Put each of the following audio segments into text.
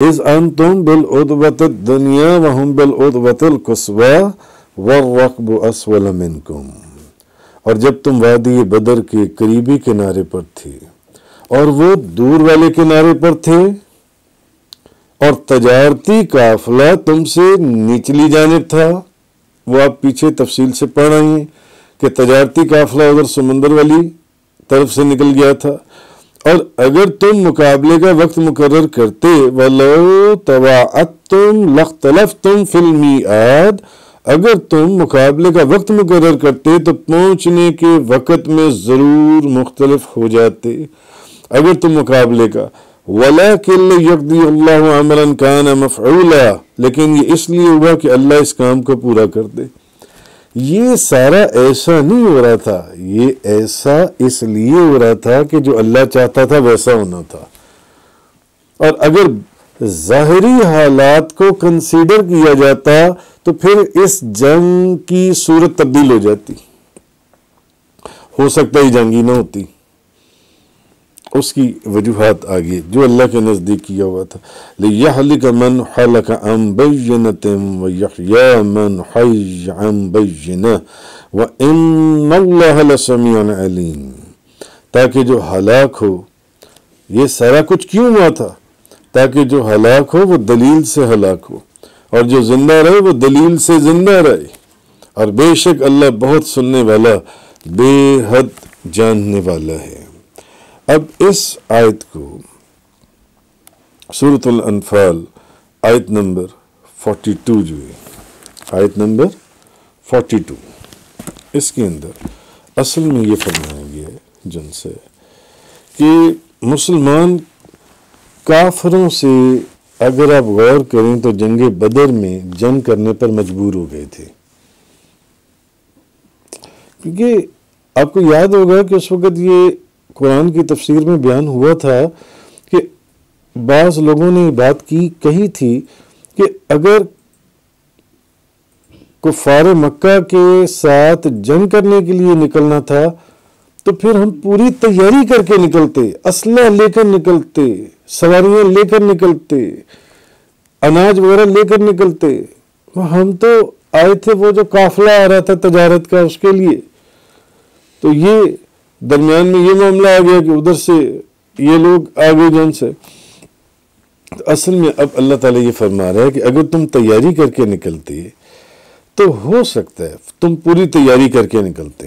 اذ انتم بالعدوۃ الدنیا وہم بالعدوۃ القصویٰ والرکب اسفل منکم، اور جب تم وادی بدر کے قریبی کنارے پر تھے اور وہ دور والے کنارے پر تھے، اور تجارتی قافلہ تم سے نچلی جانب تھا. وہ آپ پیچھے تفصیل سے پڑھ رہے ہیں کہ تجارتی قافلہ ادھر سمندر والی طرف سے نکل گیا تھا. اور اگر تم مقابلے کا وقت مقرر کرتے وَلَوْ تَوَاعَدْتُمْ لَاخْتَلَفْتُمْ فِي الْمِيعَادِ، اگر تم مقابلے کا وقت مقرر کرتے تو پہنچنے کے وقت میں ضرور مختلف ہو جاتے. اگر تم مقابلے کا وَلَكِنْ لِيَقْضِيَ اللَّهُ أَمْرًا كَانَ مَفْعُولًا، لیکن یہ اس لیے ہوا کہ اللہ اس کام کو پورا کر دے. یہ سارا ایسا نہیں ہو رہا تھا، یہ ایسا اس لیے ہو رہا تھا کہ جو اللہ چاہتا تھا ویسا ہونا تھا. اور اگر ظاہری حالات کو کنسیڈر کیا جاتا تو پھر اس جنگ کی صورت تبدیل ہو جاتی، ہو سکتا ہی جنگ ہی نہ ہوتی. اس کی وجوہات آگے جو اللہ کے نزدیک کیا ہوا تھا. لِيَحْلِكَ مَنْ حَلَكَ عَنْ بَيِّنَةٍ وَيَحْيَىٰ مَنْ حَيَّ عَنْ بَيِّنَةٍ وَإِنَّ اللَّهَ لَسَمِيعٌ عَلِيمٌ، تاکہ جو ہلاک ہو، یہ سارا کچھ کیوں ہوا تھا؟ تاکہ جو ہلاک ہو وہ دلیل سے ہلاک ہو، اور جو زندہ رہے وہ دلیل سے زندہ رہے. اور بے شک اللہ بہت سننے والا، بے حد جاننے والا ہے. اب اس آیت کو سورۃ الانفال آیت نمبر 42 جو ہے، آیت نمبر 42، اس کے اندر اصل میں یہ فرمایا گیا ہے جن سے کہ مسلمان کافروں سے اگر آپ غور کریں تو جنگ بدر میں جنگ کرنے پر مجبور ہو گئے تھے. کیونکہ آپ کو یاد ہوگا کہ اس وقت یہ قرآن کی تفسیر میں بیان ہوا تھا کہ بعض لوگوں نے بات کہی تھی کہ اگر کفار مکہ کے ساتھ جنگ کرنے کے لیے نکلنا تھا تو پھر ہم پوری تیاری کر کے نکلتے، اسلحہ لے کر نکلتے، سواریاں لے کر نکلتے، اناج وغیرہ لے کر نکلتے. ہم تو آئے تھے وہ جو قافلہ آ رہا تھا تجارت کا، اس کے لیے. تو یہ درمیان میں یہ معاملہ آ گیا کہ ادھر سے یہ لوگ آگے جن سے. اصل میں اب اللہ تعالیٰ یہ فرما رہا ہے کہ اگر تم تیاری کر کے نکلتے تو ہو سکتا ہے تم پوری تیاری کر کے نکلتے،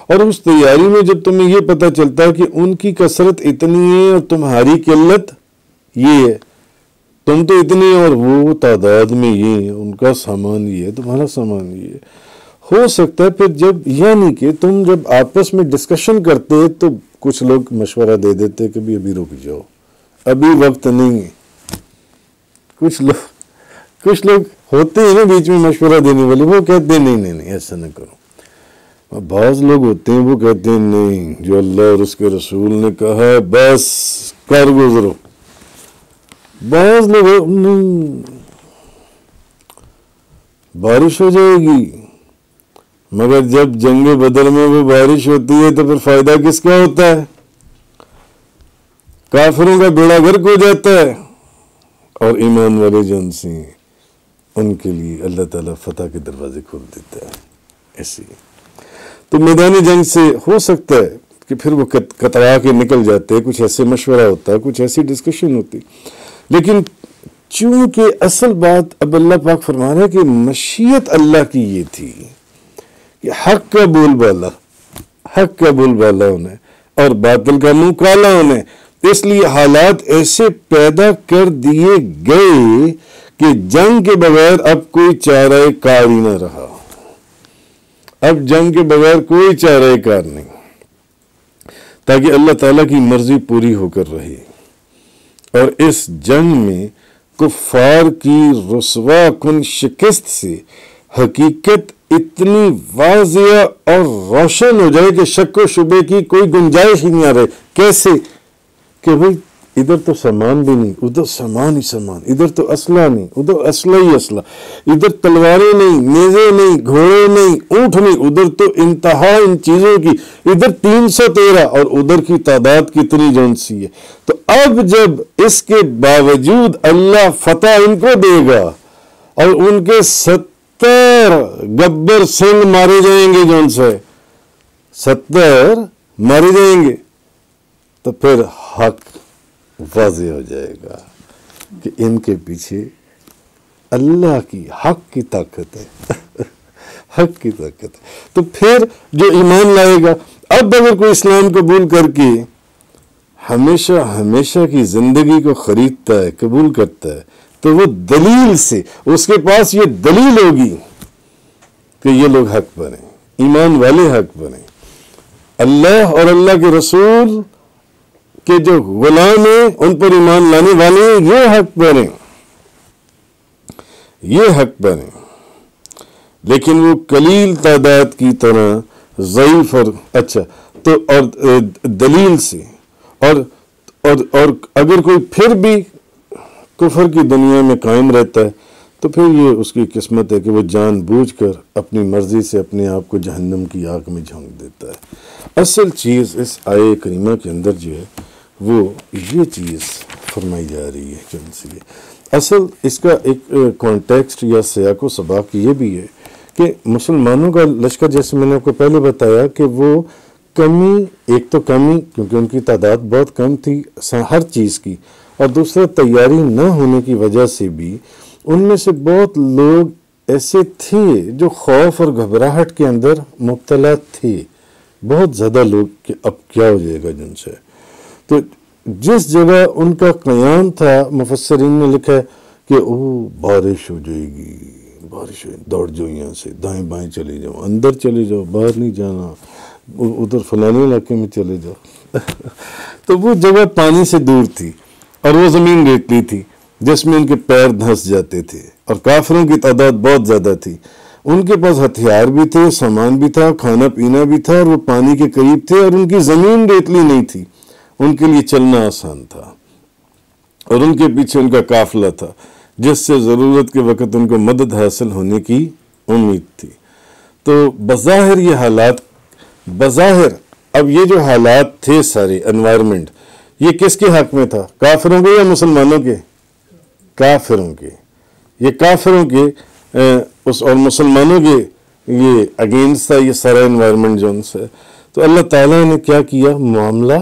اور اس تیاری میں جب تمہیں یہ پتہ چلتا ہے کہ ان کی کثرت اتنی ہے اور تمہاری قلت یہ ہے، تم تو اتنے اور وہ تعداد میں یہ ہیں، ان کا سامان یہ ہے، تمہارا سامان یہ ہے. ہو سکتا ہے پھر جب یعنی کہ تم جب آپس میں ڈسکشن کرتے تو کچھ لوگ مشورہ دے دیتے کہ بھی ابھی رک جاؤ، ابھی وقت نہیں ہے. کچھ لوگ ہوتے ہیں نا بیچ میں مشورہ دینے والے، وہ کہتے ہیں نہیں ایسا نہ کرو. بعض لوگ ہوتے ہیں وہ کہتے ہیں نہیں، جو اللہ اور اس کے رسول نے کہا بس کر گزرو. بعض لوگ نہیں، بارش ہو جائے گی، مگر جب جنگ بدر میں وہ بارش ہوتی ہے تو پھر فائدہ کس کا ہوتا ہے؟ کافروں کا بیڑا غرق ہو جاتا ہے، اور ایمان والے جن سے ان کے لیے اللہ تعالیٰ فتح کے دروازے کھول دیتا ہے. ایسی تو میدان جنگ سے ہو سکتا ہے کہ پھر وہ کترا کے نکل جاتے، کچھ ایسے مشورہ ہوتا ہے، کچھ ایسی ڈسکشن ہوتی. لیکن چونکہ اصل بات اب اللہ پاک فرما رہا ہے کہ مشیت اللہ کی یہ تھی کہ حق کا بول بالا ہونا اور باطل کا منہ کالا ہونا. اس لیے حالات ایسے پیدا کر دیے گئے کہ جنگ کے بغیر اب کوئی چارہ کار ہی نہ رہا. اب جنگ کے بغیر کوئی چارہ کار نہیں، تاکہ اللہ تعالیٰ کی مرضی پوری ہو کر رہے. اور اس جنگ میں کفار کی رسوا کن شکست سے حقیقت اتنی واضح اور روشن ہو جائے کہ شک و شبے کی کوئی گنجائش ہی نہیں آ رہی. کیسے کہ بھئی ادھر تو سامان بھی نہیں، ادھر سامان ہی سامان، ادھر تو اسلحہ نہیں، ادھر اسلحہ ہی اسلحہ، ادھر تلواریں نہیں، نیزے نہیں، گھوڑے نہیں، اونٹ نہیں، ادھر تو انتہا ان چیزوں کی، ادھر 313 اور ادھر کی تعداد کتنی جون سی ہے۔ تو اب جب اس کے باوجود اللہ فتح ان کو دے گا اور ان کے 70 گبر سنگھ مارے جائیں گے، جون سے 70 مارے جائیں گے، تو پھر حق واضح ہو جائے گا کہ ان کے پیچھے اللہ کی حق کی طاقت ہے حق کی طاقت ہے۔ تو پھر جو ایمان لائے گا، اب اگر کوئی اسلام قبول کر کے ہمیشہ ہمیشہ کی زندگی کو خریدتا ہے، قبول کرتا ہے، تو وہ دلیل سے، اس کے پاس یہ دلیل ہوگی کہ یہ لوگ حق پر ہیں، ایمان والے حق پر ہیں، اللہ اور اللہ کے رسول کہ جو غلام ہیں ان پر ایمان لانے والے ہیں، یہ حق پر ہیں، یہ حق پر ہیں۔ لیکن وہ قلیل تعداد کی طرح ضعیف اور اچھا تو اور دلیل سے اور اگر کوئی پھر بھی کفر کی دنیا میں قائم رہتا ہے تو پھر یہ اس کی قسمت ہے کہ وہ جان بوجھ کر اپنی مرضی سے اپنے آپ کو جہنم کی آگ میں جھونک دیتا ہے۔ اصل چیز اس آیے کریمہ کے اندر جو ہے وہ یہ چیز فرمائی جا رہی ہے کہ ان سے اصل اس کا ایک کانٹیکسٹ یا سیاق و سباق یہ بھی ہے کہ مسلمانوں کا لشکر، جیسے میں نے آپ کو پہلے بتایا کہ وہ کمی، ایک تو کمی کیونکہ ان کی تعداد بہت کم تھی ہر چیز کی، اور دوسرا تیاری نہ ہونے کی وجہ سے بھی ان میں سے بہت لوگ ایسے تھے جو خوف اور گھبراہٹ کے اندر مبتلا تھے، بہت زیادہ لوگ کہ اب کیا ہو جائے گا جن سے۔ تو جس جگہ ان کا قیام تھا، مفسرین نے لکھا ہے کہ بارش ہو جائے گی، بارش ہو، دوڑ جاؤ یہاں سے، دائیں بائیں چلے جاؤ، اندر چلے جاؤ، باہر نہیں جانا، ادھر فلانے علاقے میں چلے جاؤ تو وہ جگہ پانی سے دور تھی اور وہ زمین ریتلی تھی جس میں ان کے پیر دھنس جاتے تھے، اور کافروں کی تعداد بہت زیادہ تھی، ان کے پاس ہتھیار بھی تھے، سامان بھی تھا، کھانا پینا بھی تھا، اور وہ پانی کے قریب تھے اور ان کی زمین ریتلی نہیں تھی، ان کے لیے چلنا آسان تھا، اور ان کے پیچھے ان کا قافلہ تھا جس سے ضرورت کے وقت ان کو مدد حاصل ہونے کی امید تھی۔ تو بظاہر یہ حالات، بظاہر اب یہ جو حالات تھے سارے انوائرمنٹ، یہ کس کے حق میں تھا؟ کافروں کے یا مسلمانوں کے؟ کافروں کے، یہ کافروں کے اور مسلمانوں کے یہ اگینسٹ تھا یہ سارا انوائرمنٹ جو ان سے۔ تو اللہ تعالیٰ نے کیا کیا؟ معاملہ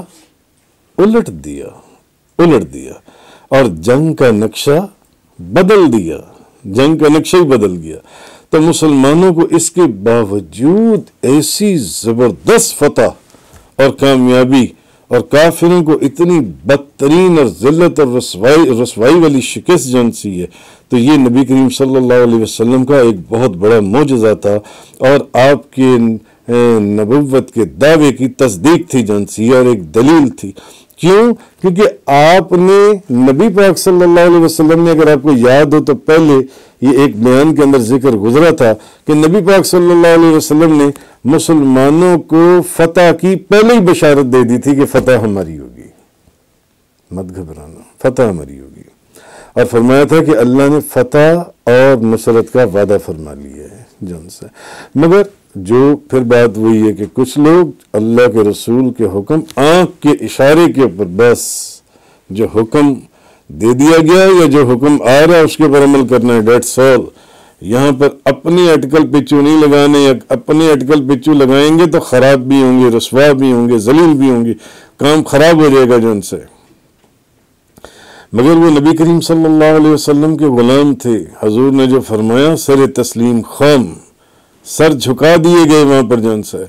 الٹ دیا اور جنگ کا نقشہ بدل دیا، جنگ کا نقشہ ہی بدل گیا۔ تو مسلمانوں کو اس کے باوجود ایسی زبردست فتح اور کامیابی، اور کافروں کو اتنی بدترین اور ذلت اور رسوائی والی شکست جون سی ہے، تو یہ نبی کریم صلی اللہ علیہ وسلم کا ایک بہت بڑا معجزہ تھا، اور آپ کے نبوت کے دعوے کی تصدیق تھی جون سی، اور ایک دلیل تھی۔ کیوں؟ کیونکہ آپ نے نبی پاک صلی اللہ علیہ وسلم نے، اگر آپ کو یاد ہو تو پہلے یہ ایک بیان کے اندر ذکر گزرا تھا کہ نبی پاک صلی اللہ علیہ وسلم نے مسلمانوں کو فتح کی پہلے ہی بشارت دے دی تھی کہ فتح ہماری ہوگی، مت گھبرانا، فتح ہماری ہوگی، اور فرمایا تھا کہ اللہ نے فتح اور نصرت کا وعدہ فرما لیا ہے جن سے۔ مگر جو پھر بات وہی ہے کہ کچھ لوگ اللہ کے رسول کے حکم، آنکھ کے اشارے کے اوپر بس جو حکم دے دیا گیا یا جو حکم آ رہا ہے اس کے پر عمل کرنا ہے، دیٹس آل۔ یہاں پر اپنی اٹکل پچو نہیں لگانے، یا اپنے اٹکل پچو لگائیں گے تو خراب بھی ہوں گے، رسوا بھی ہوں گے، ذلیل بھی ہوں گے، کام خراب ہو جائے گا جو ان سے۔ مگر وہ نبی کریم صلی اللہ علیہ وسلم کے غلام تھے، حضور نے جو فرمایا سر تسلیم خم، سر جھکا دیے گئے وہاں پر جون سے،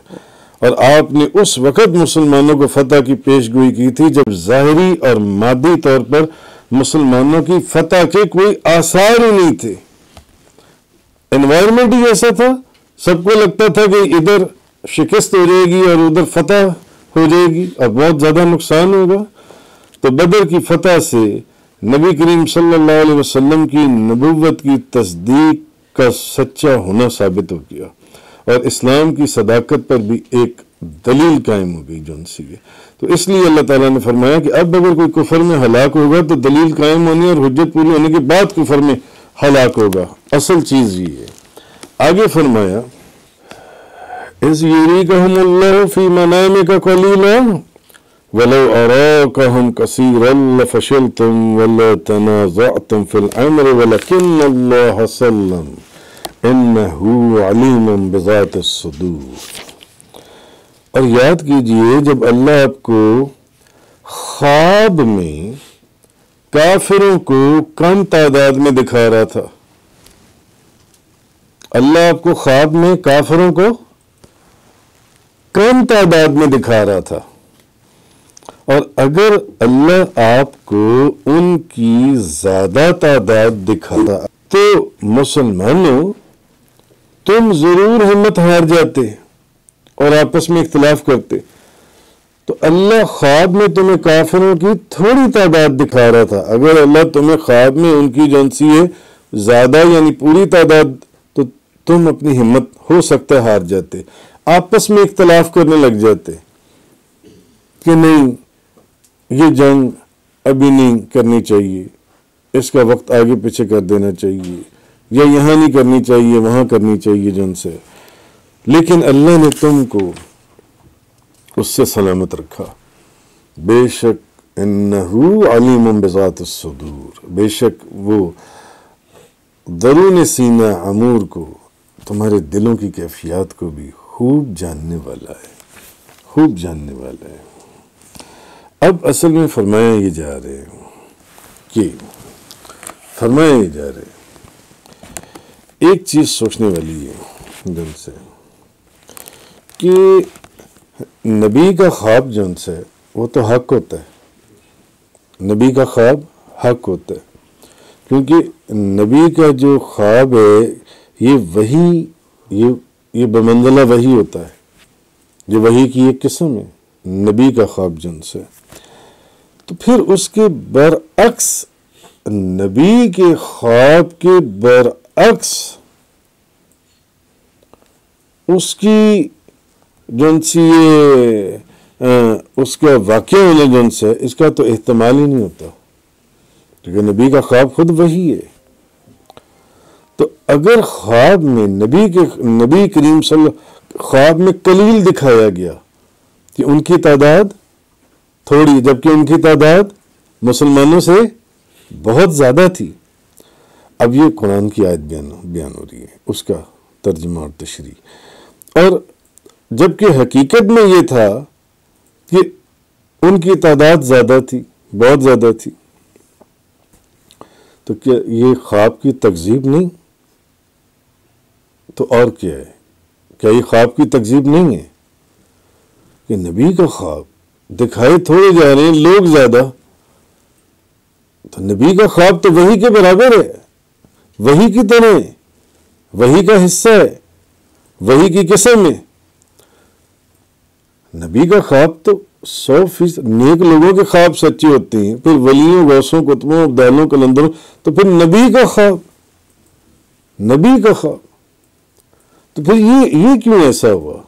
اور آپ نے اس وقت مسلمانوں کو فتح کی پیش گوئی کی تھی جب ظاہری اور مادی طور پر مسلمانوں کی فتح کے کوئی آثار ہی نہیں تھے، انوائرمنٹ ہی ایسا تھا، سب کو لگتا تھا کہ ادھر شکست ہو جائے گی اور ادھر فتح ہو جائے گی اور بہت زیادہ نقصان ہوگا۔ تو بدر کی فتح سے نبی کریم صلی اللہ علیہ وسلم کی نبوت کی تصدیق کا سچا ہونا ثابت ہو گیا، اور اسلام کی صداقت پر بھی ایک دلیل قائم ہو گئی جن سی ہے. تو اس لیے اللہ تعالیٰ نے فرمایا کہ اب اگر کوئی کفر میں ہلاک ہوگا تو دلیل قائم ہونے اور حجت پوری ہونے کے بعد کفر میں ہلاک ہوگا. اصل چیز یہ ہے. آگے فرمایا اِذْ يُرِيكَهُمُ اللَّهُ فِي مَنَامِكَ قَلِيلًا وَلَوْ أَرَاكَهُمْ كَثِيرًا لَفَشِلْتُمْ وَلَا تَنَازَعْتُمْ فِي الْأَمْرِ وَلَكِنَّ اللَّهَ سَلَّمَ إِنَّهُ عَلِيمٌ بِذَاتِ الصُّدُورِ. اور یاد کیجئے جب اللہ آپ کو خواب میں کافروں کو کم تعداد میں دکھا رہا تھا، اللہ آپ کو خواب میں کافروں کو کم تعداد میں دکھا رہا تھا، اور اگر اللہ آپ کو ان کی زیادہ تعداد دکھاتا تو مسلمانوں تم ضرور ہمت ہار جاتے اور آپس میں اختلاف کرتے. تو اللہ خواب میں تمہیں کافروں کی تھوڑی تعداد دکھا رہا تھا. اگر اللہ تمہیں خواب میں ان کی جنسی ہے زیادہ یعنی پوری تعداد تو تم اپنی ہمت ہو سکتا ہے ہار جاتے، آپس میں اختلاف کرنے لگ جاتے کہ نہیں یہ جنگ ابھی نہیں کرنی چاہیے، اس کا وقت آگے پیچھے کر دینا چاہیے، یا یہاں نہیں کرنی چاہیے وہاں کرنی چاہیے جن سے. لیکن اللہ نے تم کو اس سے سلامت رکھا. بے شک انہو علیم بذات الصدور، بے شک وہ درون سینہ امور کو، تمہارے دلوں کی کیفیات کو بھی خوب جاننے والا ہے، خوب جاننے والا ہے. اب اصل میں فرمایا یہ جا رہے ایک چیز سوچنے والی ہے دل سے کہ نبی کا خواب جن سے وہ تو حق ہوتا ہے، نبی کا خواب حق ہوتا ہے، کیونکہ نبی کا جو خواب ہے یہ وحی، یہ بمنزلہ وحی ہوتا ہے، جو وحی کی ایک قسم ہے نبی کا خواب جن سے. تو پھر اس کے برعکس نبی کے خواب کے برعکس اس کی جن سی اس کا واقع ہونے جن سے اس کا تو احتمال ہی نہیں ہوتا، کیونکہ نبی کا خواب خود وہی ہے. تو اگر خواب میں نبی کریم صلی اللہ خواب میں قلیل دکھایا گیا کہ ان کی تعداد تھوڑی، جبکہ ان کی تعداد مسلمانوں سے بہت زیادہ تھی. اب یہ قرآن کی آیت بیان ہو رہی ہے، اس کا ترجمہ اور تشریح، اور جبکہ حقیقت میں یہ تھا کہ ان کی تعداد زیادہ تھی، بہت زیادہ تھی. تو کیا یہ خواب کی تکذیب نہیں؟ تو اور کیا ہے؟ کیا یہ خواب کی تکذیب نہیں ہے کہ نبی کا خواب دکھائے تھوڑے جا رہے ہیں لوگ زیادہ، تو نبی کا خواب تو وحی کے برابر ہے، وحی کی طرح ہے، وحی کا حصہ ہے، وحی کی قسم ہے. نبی کا خواب تو 100% نیک لوگوں کے خواب سچے ہوتے ہیں، پھر ولیوں، غوثوں، قطبوں، ابدالوں، کلندروں، تو پھر نبی کا خواب تو پھر یہ کیوں ایسا ہوا؟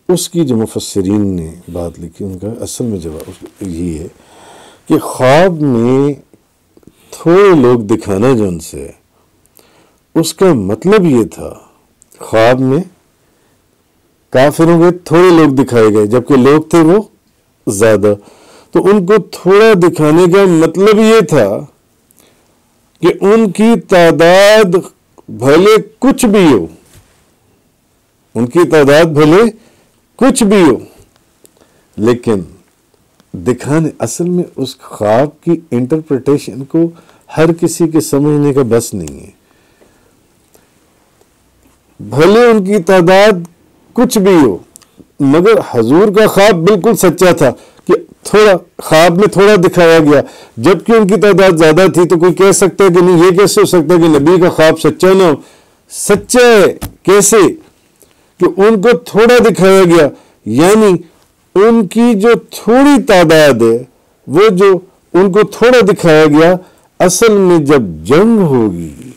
اس کی جو مفسرین نے بات لکھی ان کا اصل میں جواب یہ ہے کہ خواب میں تھوڑے لوگ دکھانا جو ان سے اس کا مطلب یہ تھا، خواب میں کافروں کے تھوڑے لوگ دکھائے گئے جبکہ لوگ تھے وہ زیادہ. تو ان کو تھوڑا دکھانے کا مطلب یہ تھا کہ ان کی تعداد بھلے کچھ بھی ہو، ان کی تعداد بھلے کچھ بھی ہو، لیکن دکھانے اصل میں اس خواب کی انٹرپریٹیشن کو ہر کسی کے سمجھنے کا بس نہیں ہے. بھلے ان کی تعداد کچھ بھی ہو، مگر حضور کا خواب بالکل سچا تھا کہ خواب میں تھوڑا دکھایا گیا جبکہ ان کی تعداد زیادہ تھی. تو کوئی کہہ سکتا ہے کہ نہیں، یہ کیسے ہو سکتا ہے کہ نبی کا خواب سچا نہ ہو؟ سچا ہے. کیسے؟ کہ ان کو تھوڑا دکھایا گیا، یعنی ان کی جو تھوڑی تعداد ہے، وہ جو ان کو تھوڑا دکھایا گیا، اصل میں جب جنگ ہوگی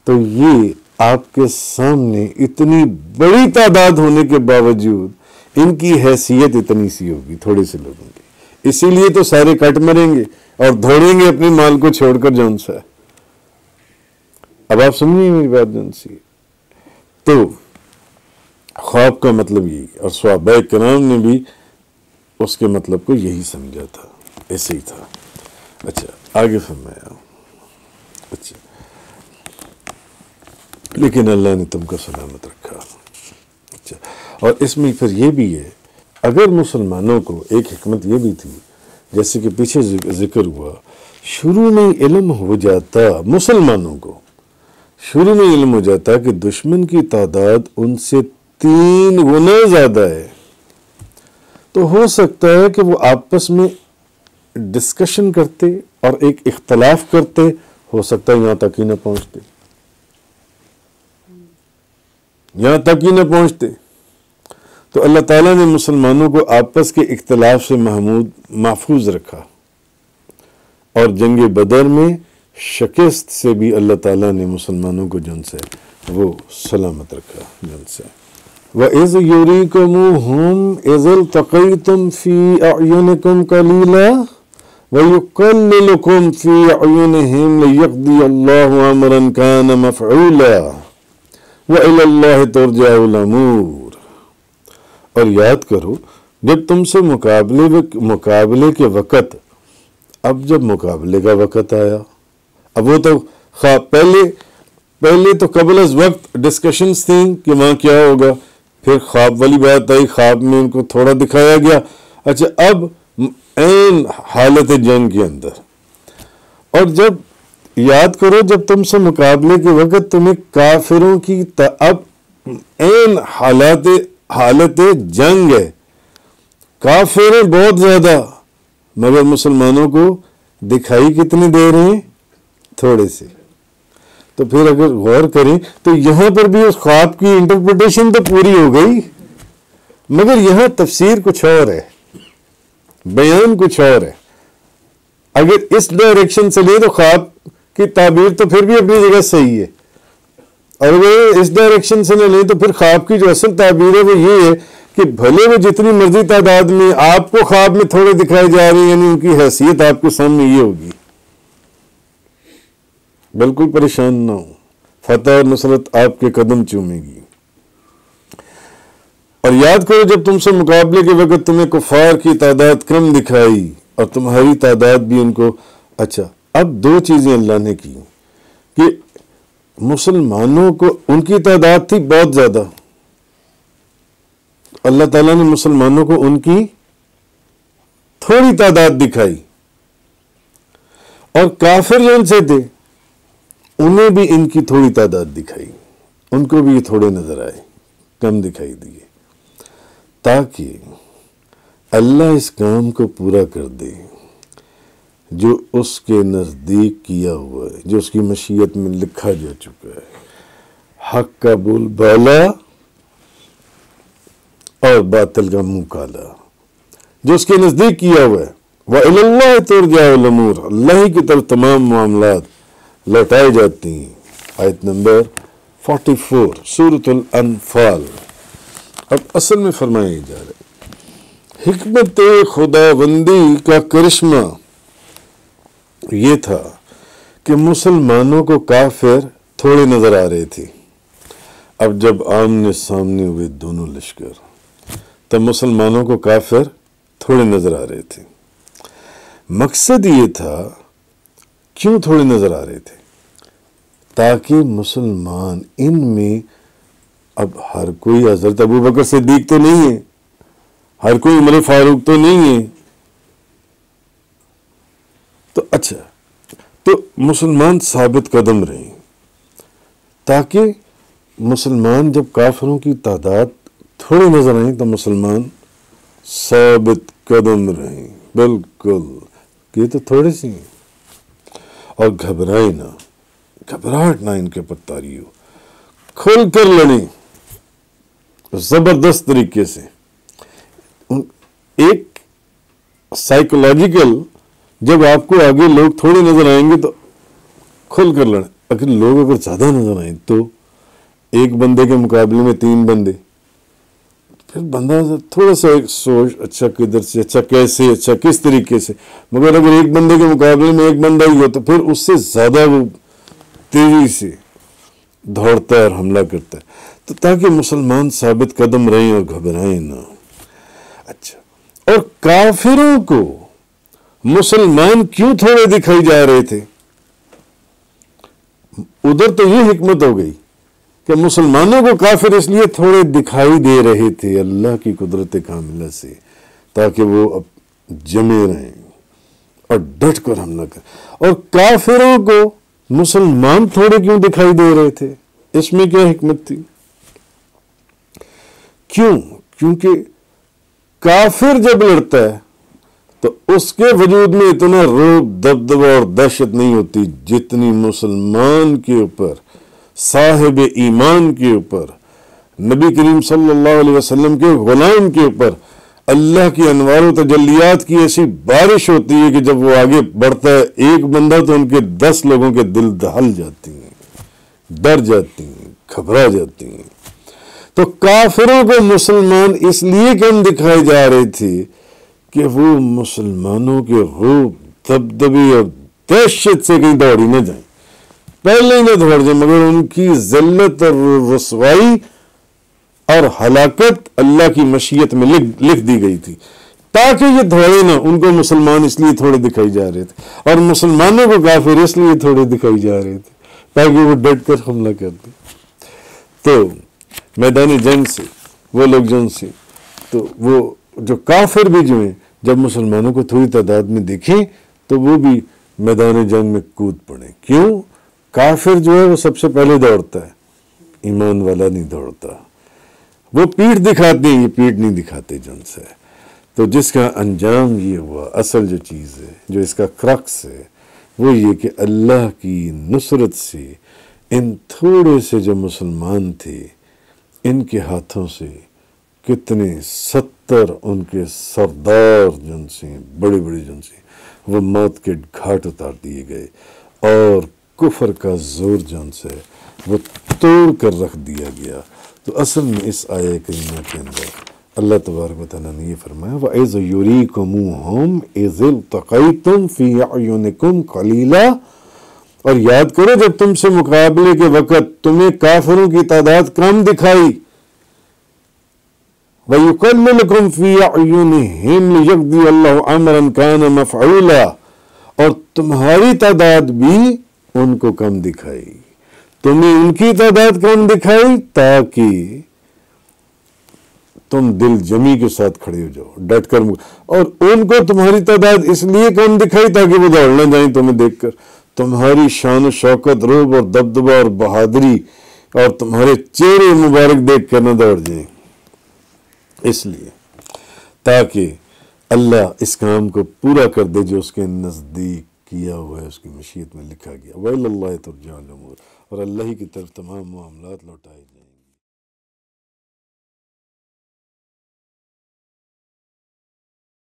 تو یہ آپ کے سامنے اتنی بڑی تعداد ہونے کے باوجود ان کی حیثیت اتنی سی ہوگی تھوڑے سے لوگوں کی، اسی لیے تو سارے کٹ مریں گے اور دھوڑیں گے اپنے مال کو چھوڑ کر جون سا ہے۔ اب آپ سمجھیں میری بات جون سی؟ تو خواب کا مطلب یہی، اور صحابہ کرام نے بھی اس کے مطلب کو یہی سمجھا تھا، ایسے ہی تھا۔ اچھا آگے فرمایا، اچھا لیکن اللہ نے تم کو سلامت رکھا۔ اچھا، اور اس میں پھر یہ بھی ہے، اگر مسلمانوں کو ایک حکمت یہ بھی تھی، جیسے کہ پیچھے ذکر ہوا، شروع میں علم ہو جاتا، مسلمانوں کو شروع میں علم ہو جاتا کہ دشمن کی تعداد ان سے 3 گنا زیادہ ہے، تو ہو سکتا ہے کہ وہ آپس میں ڈسکشن کرتے اور ایک اختلاف کرتے، ہو سکتا ہے یہاں تک ہی نہ پہنچتے، یہاں تک ہی نہ پہنچتے۔ تو اللہ تعالیٰ نے مسلمانوں کو آپس کے اختلاف سے محفوظ رکھا، اور جنگ بدر میں شکست سے بھی اللہ تعالیٰ نے مسلمانوں کو جن سے وہ سلامت رکھا جن سے۔ وَإِذْ يُرِيكُمُوهُمْ إِذْ الْتَقَيْتُمْ فِي أَعْيُنِكُمْ قَلِيلًا وَيُقَلِّلُكُمْ فِي أَعْيُنِهِمْ لِيَقْضِيَ اللَّهُ أَمْرًا كَانَ مَفْعُولًا وَإِلَى اللَّهِ تُرْجَعُ الْأُمُورُ۔ اور یاد کرو جب تم سے مقابلے کے وقت، اب جب مقابلے کا وقت آیا، اب وہ تو پہلے تو قبل از وقت ڈسکشنز تھیں کہ وہاں کیا ہوگا، پھر خواب والی بات آئی، خواب میں ان کو تھوڑا دکھایا گیا۔ اچھا اب عین حالت جنگ کے اندر، اور جب یاد کرو جب تم سے مقابلے کے وقت تمہیں کافروں کی اب عین حالت جنگ ہے، کافر ہیں بہت زیادہ، مگر مسلمانوں کو دکھائی کتنے دے رہے ہیں؟ تھوڑے سے۔ تو پھر اگر غور کریں تو یہاں پر بھی اس خواب کی انٹرپریٹیشن تو پوری ہو گئی، مگر یہاں تفسیر کچھ اور ہے، بیان کچھ اور ہے۔ اگر اس ڈائریکشن سے لیں تو خواب کی تعبیر تو پھر بھی اپنی جگہ صحیح ہے، اور اگر اس ڈائریکشن سے نہ لیں تو پھر خواب کی جو اصل تعبیر ہے وہ یہ ہے کہ بھلے وہ جتنی مرضی تعداد میں آپ کو خواب میں تھوڑے دکھائے جا رہے ہیں، یعنی ان کی حیثیت آپ کے سامنے یہ ہوگی، بالکل پریشان نہ ہو، فتح اور نصرت آپ کے قدم چومے گی۔ اور یاد کرو جب تم سے مقابلے کے وقت تمہیں کفار کی تعداد کم دکھائی اور تمہاری تعداد بھی ان کو۔ اچھا اب 2 چیزیں اللہ نے کی کہ مسلمانوں کو ان کی تعداد تھی بہت زیادہ، اللہ تعالیٰ نے مسلمانوں کو ان کی تھوڑی تعداد دکھائی، اور کافر جو ان سے تھے انہیں بھی ان کی تھوڑی تعداد دکھائی، ان کو بھی یہ تھوڑے نظر آئے، کم دکھائی دیے، تاکہ اللہ اس کام کو پورا کر دے جو اس کے نزدیک کیا ہوا ہے، جو اس کی مشیت میں لکھا جا چکا ہے۔ حق کا بول بالا اور باطل کا منہ کالا، جو اس کے نزدیک کیا ہوا ہے۔ وَإِلَى اللَّهِ تُرْجَعُ الْأُمُورُ، اللہ ہی کی طرف تمام معاملات لوٹائے جاتی ہیں۔ آیت نمبر 44 سورۃ الانفال۔ اب اصل میں فرمایا جا رہا ہے حکمت خداوندی کا کرشمہ یہ تھا کہ مسلمانوں کو کافر تھوڑے نظر آ رہے تھے، اب جب آمنے سامنے ہوئے دونوں لشکر تب مسلمانوں کو کافر تھوڑے نظر آ رہے تھے۔ مقصد یہ تھا، کیوں تھوڑے نظر آ رہے تھے؟ تاکہ مسلمان ان میں، اب ہر کوئی حضرت ابو بکر صدیق تو نہیں ہے، ہر کوئی عمر فاروق تو نہیں ہے، تو اچھا تو مسلمان ثابت قدم رہیں، تاکہ مسلمان جب کافروں کی تعداد تھوڑے نظر آئیں تو مسلمان ثابت قدم رہیں، بالکل یہ تو تھوڑے سی ہیں، اور گھبرائے نہ، گھبراہٹ نہ ان کے پر طاری ہو، کھل کر لڑیں زبردست طریقے سے۔ ایک سائیکولوجیکل، جب آپ کو آگے لوگ تھوڑے نظر آئیں گے تو کھل کر لڑیں، اگر لوگ زیادہ نظر آئیں تو ایک بندے کے مقابلے میں 3 بندے، پھر بندہ تھوڑا سا سوچ، اچھا کدھر سے، اچھا کیسے، اچھا کس طریقے سے، مگر اگر ایک بندے کے مقابلے میں ایک بندہ ہی ہو تو پھر اس سے زیادہ وہ تیزی سے دوڑتا ہے اور حملہ کرتا ہے، تو تاکہ مسلمان ثابت قدم رہیں اور گھبرائیں نہ۔ اچھا، اور کافروں کو مسلمان کیوں تھوڑے دکھائی جا رہے تھے؟ ادھر تو یہ حکمت ہو گئی کہ مسلمانوں کو کافر اس لیے تھوڑے دکھائی دے رہے تھے اللہ کی قدرت کاملہ سے، تاکہ وہ اب جمے رہیں اور ڈٹ کر حملہ کریں۔ اور کافروں کو مسلمان تھوڑے کیوں دکھائی دے رہے تھے؟ اس میں کیا حکمت تھی؟ کیونکہ کافر جب لڑتا ہے تو اس کے وجود میں اتنا رعب، دبدبہ اور دہشت نہیں ہوتی جتنی مسلمان کے اوپر، صاحب ایمان کے اوپر، نبی کریم صلی اللہ علیہ وسلم کے غلام کے اوپر اللہ کی انوار و تجلیات کی ایسی بارش ہوتی ہے کہ جب وہ آگے بڑھتا ہے ایک بندہ تو ان کے 10 لوگوں کے دل دہل جاتی ہیں، ڈر جاتی ہیں، گھبرا جاتی ہیں۔ تو کافروں کو مسلمان اس لیے کم دکھائے جا رہے تھے کہ وہ مسلمانوں کے رعب، دبدبے اور دہشت سے کہیں دوڑ ہی نہ جائیں، پہلے ہی نہ دوڑ جائیں، مگر ان کی ذلت اور رسوائی اور ہلاکت اللہ کی مشیت میں لکھ دی گئی تھی، تاکہ یہ دوڑے نہ۔ ان کو مسلمان اس لیے تھوڑے دکھائی جا رہے تھے اور مسلمانوں کو کافر اس لیے تھوڑے دکھائی جا رہے تھے تاکہ وہ ڈٹ کر حملہ کر دیں۔ تو میدان جنگ سے وہ لوگ تو وہ جو کافر بھی جو ہیں جب مسلمانوں کو تھوڑی تعداد میں دیکھیں تو وہ بھی میدان جنگ میں کود پڑے۔ کیوں؟ کافر جو ہے وہ سب سے پہلے دوڑتا ہے، ایمان والا نہیں دوڑتا۔ وہ پیٹھ دکھاتے ہیں، یہ پیٹھ نہیں دکھاتے جن سے۔ تو جس کا انجام یہ ہوا، اصل جو چیز ہے، جو اس کا کرکس ہے، وہ یہ کہ اللہ کی نصرت سے ان تھوڑے سے جو مسلمان تھے، ان کے ہاتھوں سے کتنے 70 ان کے سردار جن سے، بڑے بڑے جن سے، وہ موت کے گھاٹ اتار دیے گئے اور کفر کا زور جن سے وہ توڑ کر رکھ دیا گیا۔ تو اصل میں اس آیہ کریمہ کے اندر اللہ تبارک و تعالیٰ نے یہ فرمایا وَإِذْ يُرِيكُمُوهُمْ إِذِ الْتَقَيْتُمْ فِي أَعْيُنِكُمْ قَلِيلًا، اور یاد کرو جب تم سے مقابلے کے وقت تمہیں کافروں کی تعداد کم دکھائی، وَيُقَلِّلُكُمْ فِي أَعْيُنِهِمْ لِيَقْضِيَ اللَّهُ أَمْرًا كَانَ مَفْعُولًا، اور تمہاری تعداد بھی ان کو کم دکھائی، تمہیں ان کی تعداد کم دکھائی تاکہ تم دل جمی کے ساتھ کھڑے ہو جاؤ، ڈٹ کر، اور ان کو تمہاری تعداد اس لیے کم دکھائی تاکہ وہ دوڑ نہ جائیں تمہیں دیکھ کر، تمہاری شان و شوکت، رعب اور دبدبہ اور بہادری اور تمہارے چہرے مبارک دیکھ کر نہ دوڑ جائیں، اس لیے تاکہ اللہ اس کام کو پورا کر دے جو اس کے نزدیک کیا ہوا ہے، اس کی مشیت میں لکھا گیا۔ وَإِلَى اللَّهِ تُرْجَعُ الْأُمُورُ، اور اللہ ہی کی طرف تمام معاملات لوٹائے جائیں۔